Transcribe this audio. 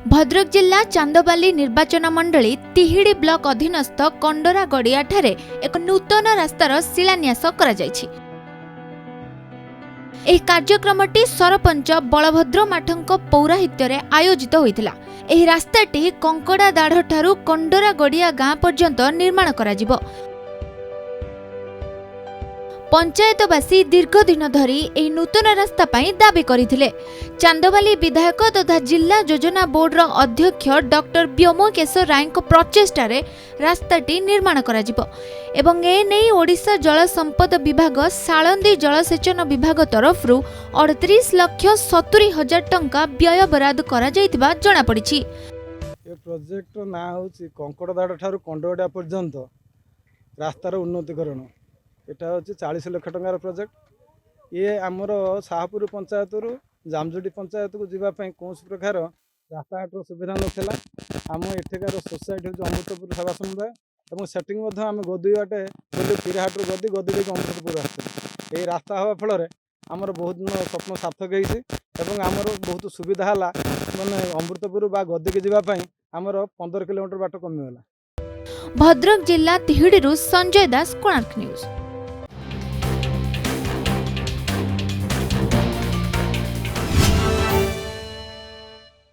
भद्रक जिला चांदबाली निर्वाचन मंडली तिहिडी ब्लॉक अधीनस्थ कंडरा गड़िया ठारे एक नूतन रास्तार शिलान्यास करा जायछि। एही कार्यक्रमटी सरपंच बलभद्र माठंक पौराहित्य रे आयोजित होइतिला। एही रास्ताटी कंकड़ा दाढ़ ठारू कंडरा गड़िया गाँ पर्यंत निर्माण करा जिवो। पंचायतवासी दीर्घ दिन धरी एही नूतन रास्ता पाई दाबी करिथिले। चांदबाली विधायक तथा जिला योजना बोर्ड अध्यक्ष डॉक्टर व्योमकेशर राय प्रचेष्टा रास्ताटी निर्माण करा जिवो एवं ए नै ओडिशा जल संपद विभाग साळंदी जलसेचन विभाग तरफ 38,70,000 टंका व्यय बराद करा जायतिबा जणा पड़िछि। ए प्रोजेक्ट ना होछि कंकड़दाड़ ठारू कंडोडा पर्यंत रास्तार उन्नतीकरण। एटा होछि 40 लाख टंकार प्रोजेक्ट। ये आमर शाहपुर पंचायत रु जामजुडी पंचायत को जीवा पई कोनस प्रकार रास्ताघाटर सुविधा नथिला। आम एठेकार सोसाइटी होछि अमृतपुर सेवा समुदाय एवं सेटिंग मध्य आम गदी बाटे बोली पिराहाटू गदी गदी देख अमृतपुर आसते। ये रास्ता हवा फल आमर बहुत दिन स्वप्न सार्थक होइछि एवं आमर बहुत सुविधा हला। माने अमृतपुर बा गदी के जीवा पई आमर 15 किलोमीटर बाट कमी होला। भद्रक जिला तिहिडीरू संजय दास, कोणार्क न्यूज।